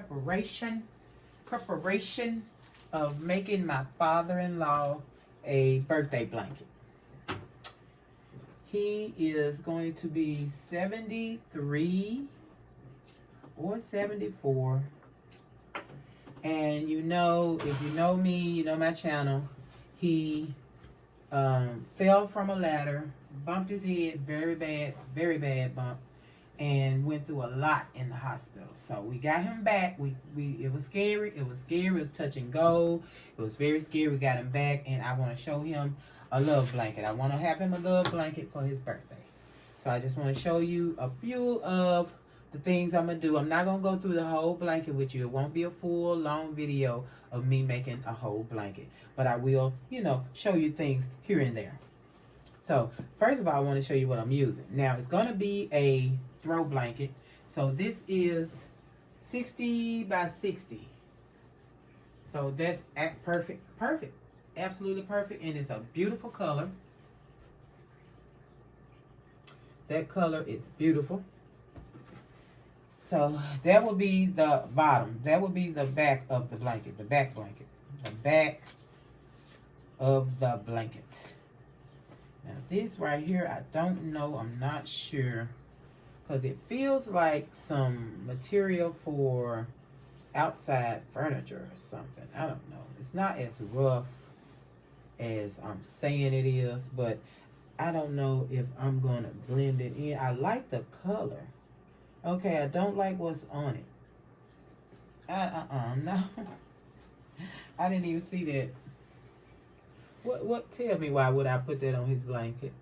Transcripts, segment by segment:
preparation of making my father-in-law a birthday blanket. He is going to be 73 or 74. And you know, if you know me, you know my channel, he fell from a ladder, bumped his head very bad bump, and went through a lot in the hospital. So we got him back. It was scary. It was touch and go. It was very scary. We got him back, and I want to show him a love blanket. I want to have him a love blanket for his birthday. So I just want to show you a few of the things I'm going to do. I'm not going to go through the whole blanket with you. It won't be a full, long video of me making a whole blanket. But I will, show you things here and there. So, first of all, I want to show you what I'm using. Now, it's going to be a throw blanket. So, this is 60 by 60. So, that's perfect. Absolutely perfect. And it's a beautiful color. That color is beautiful. So that will be the bottom. That will be the back of the blanket. The back blanket. The back of the blanket. Now this right here, I don't know. I'm not sure. Because it feels like some material for outside furniture or something. I don't know. It's not as rough as I'm saying it is. But I don't know if I'm going to blend it in. I like the color. Okay, I don't like what's on it. No. I didn't even see that. What? Tell me why would I put that on his blanket?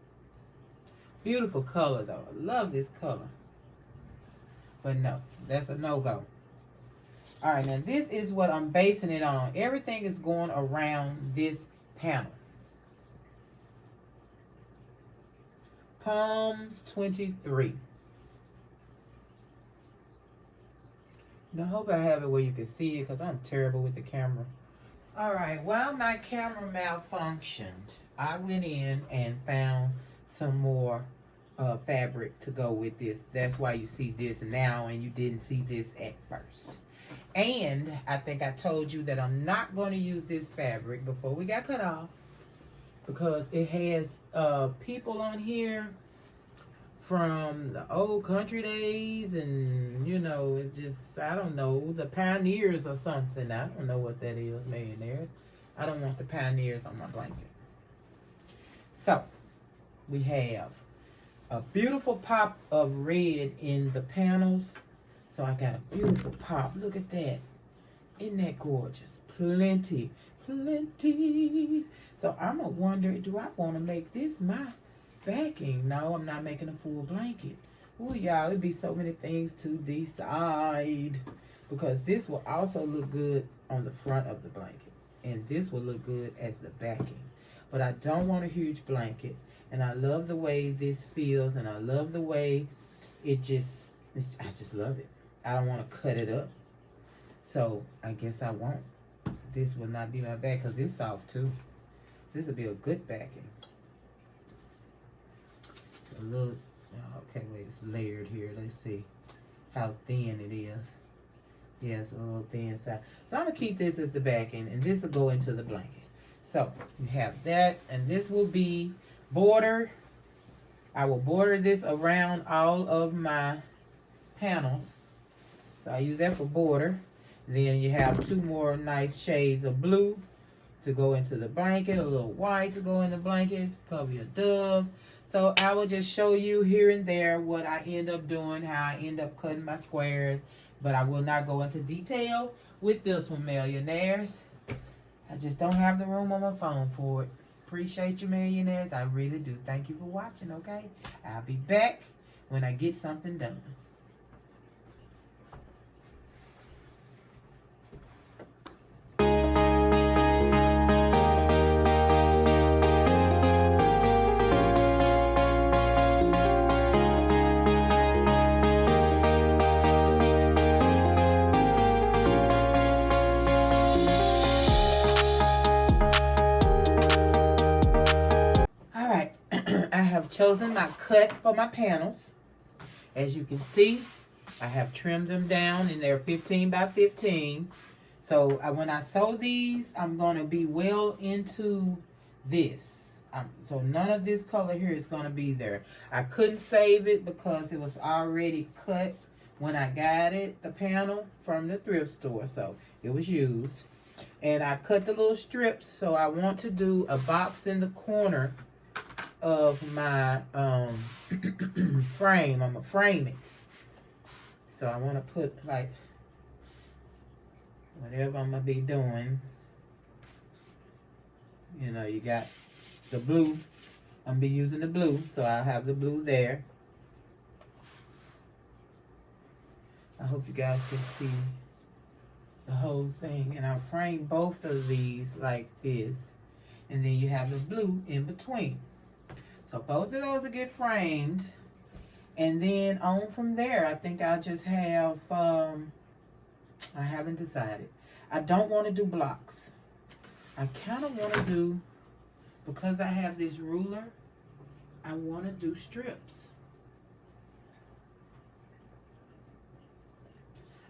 Beautiful color, though. I love this color. But no, that's a no-go. All right, now this is what I'm basing it on. Everything is going around this panel. Palms 23. Now, I hope I have it where you can see it because I'm terrible with the camera. All right, while my camera malfunctioned, I went in and found some more fabric to go with this. That's why you see this now and you didn't see this at first. And I think I told you that I'm not going to use this fabric before we got cut off because it has people on here from the old country days and, it just, I don't know, the pioneers or something. I don't know what that is, millionaires. I don't want the pioneers on my blanket. So, we have a beautiful pop of red in the panels. So, I got a beautiful pop. Look at that. Isn't that gorgeous? Plenty. So, I'm going to wonder, do I want to make this my backing? No, I'm not making a full blanket. Oh, y'all, it'd be so many things to decide. Because this will also look good on the front of the blanket. And this will look good as the backing. But I don't want a huge blanket. And I love the way this feels. And I love the way it just, I just love it. I don't want to cut it up. So, I guess I won't. This will not be my back because it's soft too. This will be a good backing. A little, okay, wait, it's layered here. Let's see how thin it is. Yes, a little thin side. So I'm going to keep this as the backing, and this will go into the blanket. So you have that, and this will be border. I will border this around all of my panels. So I use that for border. Then you have two more nice shades of blue to go into the blanket, a little white to go in the blanket, cover your doves. So I will just show you here and there what I end up doing, how I end up cutting my squares. But I will not go into detail with this one, millionaires. I just don't have the room on my phone for it. Appreciate you, millionaires. I really do. Thank you for watching, okay? I'll be back when I get something done. Chosen my cut for my panels. As you can see, I have trimmed them down, and they're 15 by 15. So when I sew these, I'm going to be well into this. So none of this color here is going to be there. I couldn't save it because it was already cut when I got it, the panel, from the thrift store. So it was used. And I cut the little strips. So I want to do a box in the corner of my frame. I'm going to frame it. So I want to put like whatever I'm going to be doing. You know, you got the blue. I'm going to be using the blue. So I'll have the blue there. I hope you guys can see the whole thing. And I'll frame both of these like this. And then you have the blue in between. So both of those will get framed. And then on from there, I think I'll just have, I haven't decided. I don't want to do blocks. I kind of want to do, because I have this ruler, I want to do strips.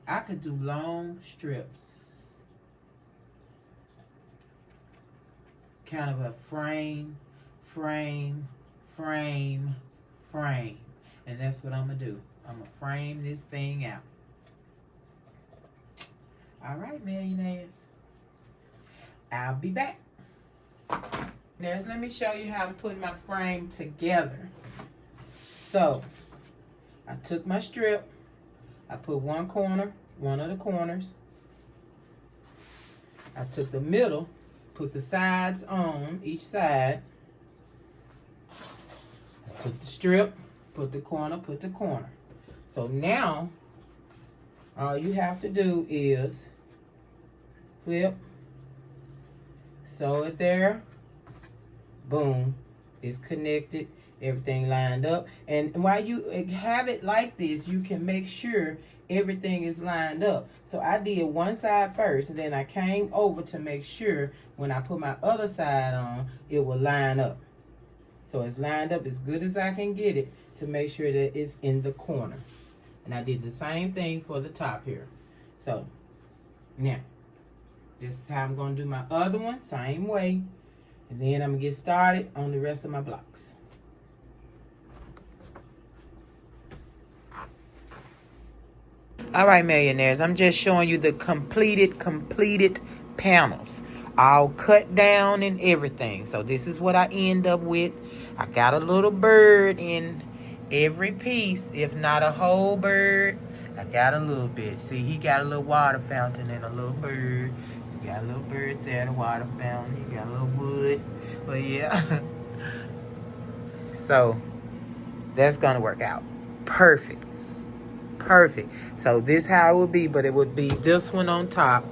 I could do long strips. Kind of a frame, frame, frame, frame. And that's what I'm going to do. I'm going to frame this thing out. All right, millionaires. I'll be back. Let me show you how I'm putting my frame together. So, I took my strip. I put one corner, one of the corners. I took the middle, put the sides on each side. I took the strip, put the corner, put the corner. So now, all you have to do is flip, sew it there, boom, it's connected, everything lined up. And while you have it like this, you can make sure everything is lined up. So I did one side first, and then I came over to make sure when I put my other side on, it will line up. So it's lined up as good as I can get it to make sure that it's in the corner. And I did the same thing for the top here. So now, this is how I'm going to do my other one, same way. And then I'm going to get started on the rest of my blocks. All right, millionaires, I'm just showing you the completed panels. All cut down and everything. So this is what I end up with. I got a little bird in every piece, if not a whole bird. I got a little bit. See, he got a little water fountain and a little bird. You got a little bird there, the water fountain. You got a little wood. But yeah. So that's gonna work out perfect. Perfect. So this how it would be, but it would be this one on top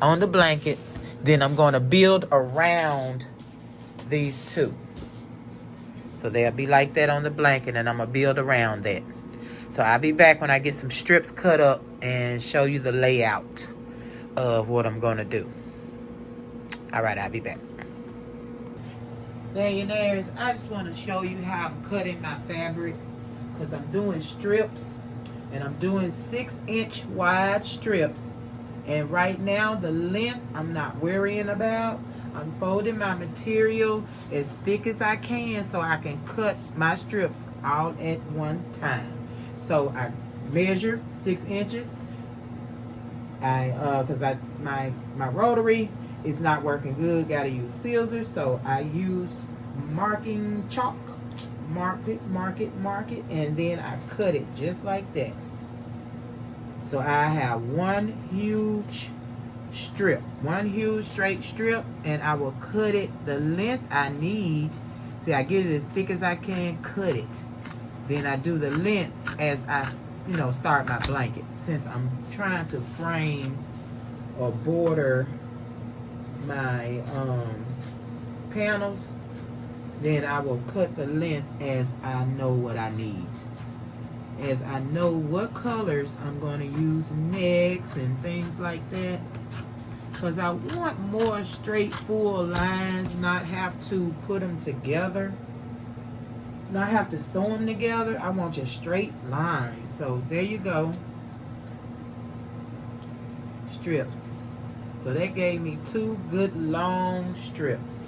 on the blanket. Then I'm going to build around these two. So they'll be like that on the blanket, and I'm going to build around that. So I'll be back when I get some strips cut up and show you the layout of what I'm going to do. All right, I'll be back. Millionaires, I just want to show you how I'm cutting my fabric, because I'm doing strips, and I'm doing 6-inch wide strips. And right now, the length I'm not worrying about. I'm folding my material as thick as I can so I can cut my strips all at one time. So I measure 6 inches. Because my rotary is not working good. Got to use scissors, so I used marking chalk. Mark it, and then I cut it just like that. So I have one huge strip, one huge straight strip, and I will cut it the length I need. See, I get it as thick as I can, cut it. Then I do the length as I, start my blanket. Since I'm trying to frame or border my panels, then I will cut the length as I know what I need. As I know what colors I'm going to use next and things like that. Because I want more straight, full lines, not have to put them together. Now I have to sew them together. I want just straight lines. So there you go. Strips. So that gave me 2 good long strips.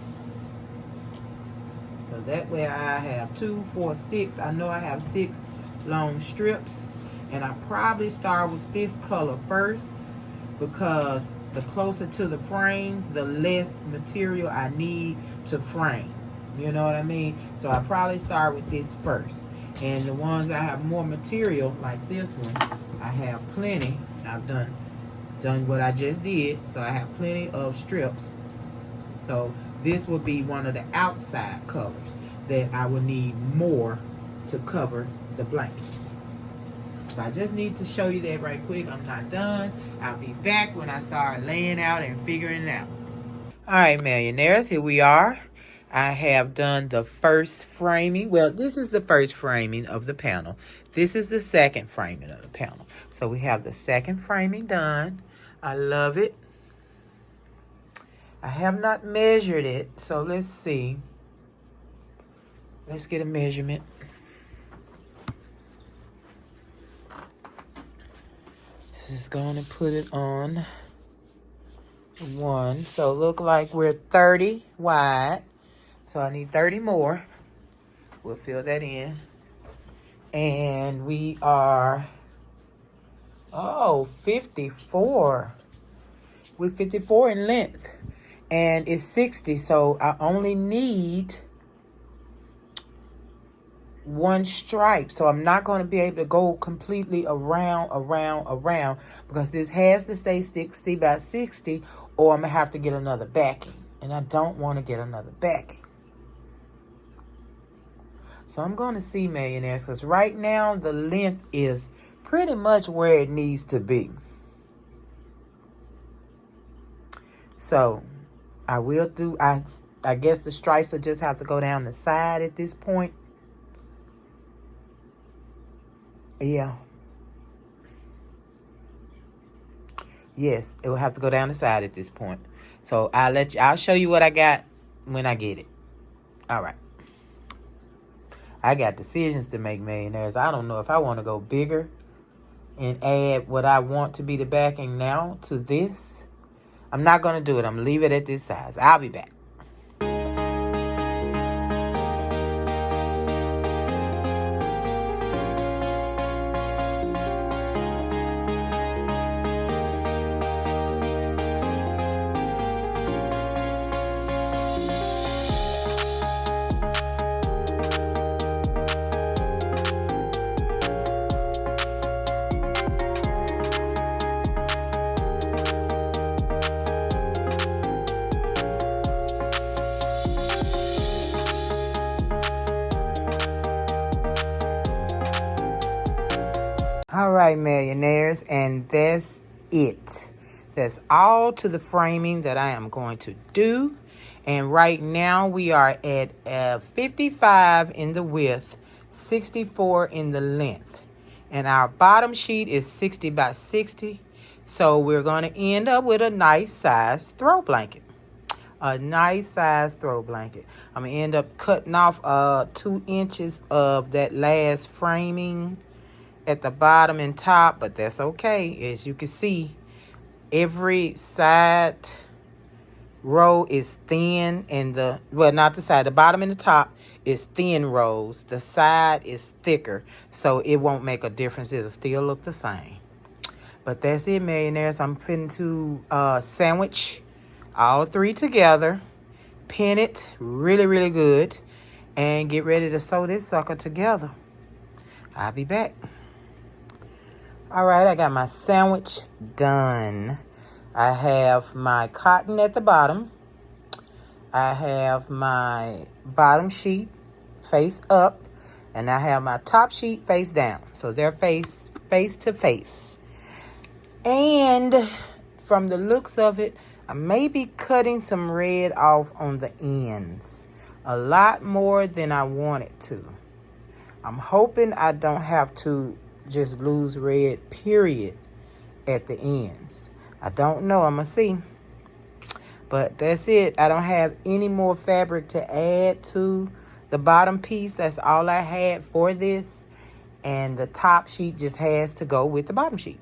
So that way I have 2, 4, 6. I know I have 6 long strips. And I probably start with this color first, because the closer to the frames, the less material I need to frame. You know what I mean? So I probably start with this first. And the ones that have more material, like this one, I have plenty. I've done what I just did. So I have plenty of strips. So this will be one of the outside colors that I will need more to cover the blanket. So I just need to show you that right quick. I'm not done. I'll be back when I start laying out and figuring it out. All right, millionaires, here we are. I have done the first framing. Well, this is the first framing of the panel. This is the second framing of the panel. So we have the second framing done. I love it. I have not measured it, so let's see. Let's get a measurement. This is going to put it on 1. So look like we're 30 wide. So I need 30 more. We'll fill that in. And we are, 54. We're 54 in length. And it's 60, so I only need 1 stripe. So I'm not going to be able to go completely around, because this has to stay 60 by 60, or I'm going to have to get another backing. And I don't want to get another backing. So I'm going to see, millionaires, because right now the length is pretty much where it needs to be. So I will do, I guess the stripes will just have to go down the side at this point. Yeah. Yes, it will have to go down the side at this point. So I'll show you what I got when I get it. All right. I got decisions to make, millionaires. I don't know if I want to go bigger and add what I want to be the backing now to this. I'm not going to do it. I'm going to leave it at this size. I'll be back. All right, millionaires, and that's it. That's all to the framing that I am going to do. And right now we are at 55 in the width, 64 in the length. And our bottom sheet is 60 by 60. So we're going to end up with a nice size throw blanket. A nice size throw blanket. I'm going to end up cutting off 2 inches of that last framing at the bottom and top, but that's okay. As you can see, every side row is thin, and the bottom and the top is thin rows. The side is thicker, so it won't make a difference. It'll still look the same. But that's it, millionaires. I'm finna to sandwich all 3 together, pin it really, really good, and get ready to sew this sucker together. I'll be back. All right, I got my sandwich done. I have my cotton at the bottom. I have my bottom sheet face up, and I have my top sheet face down. So they're face to face. And from the looks of it, I may be cutting some red off on the ends. A lot more than I wanted to. I'm hoping I don't have to just lose red, period, at the ends. I don't know. I'm going to see. But that's it. I don't have any more fabric to add to the bottom piece. That's all I had for this. And the top sheet just has to go with the bottom sheet.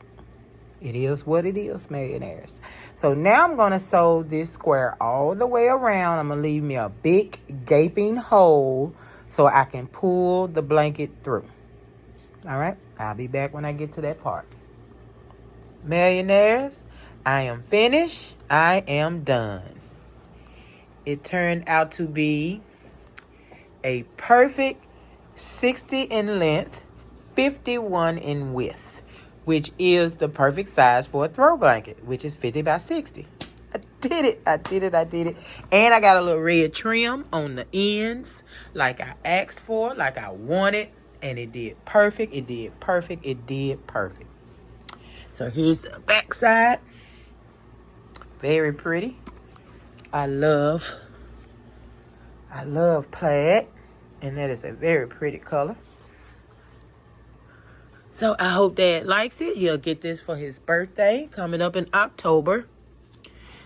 It is what it is, millionaires. So now I'm going to sew this square all the way around. I'm going to leave me a big gaping hole so I can pull the blanket through. All right, I'll be back when I get to that part. Millionaires, I am finished. I am done. It turned out to be a perfect 60 in length, 51 in width, which is the perfect size for a throw blanket, which is 50 by 60. I did it. And I got a little red trim on the ends like I asked for, like I wanted. And it did perfect. So here's the back side. Very pretty. I love plaid. And that is a very pretty color. So I hope Dad likes it. He'll get this for his birthday coming up in October.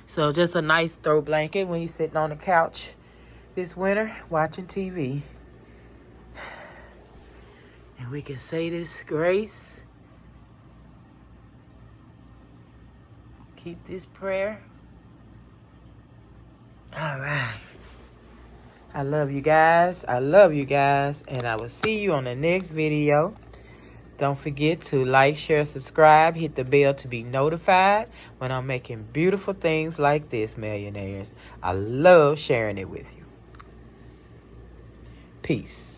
So just a nice throw blanket when he's sitting on the couch this winter watching TV. And we can say this grace. Keep this prayer. All right. I love you guys. And I will see you on the next video. Don't forget to like, share, subscribe. Hit the bell to be notified when I'm making beautiful things like this, millionaires. I love sharing it with you. Peace.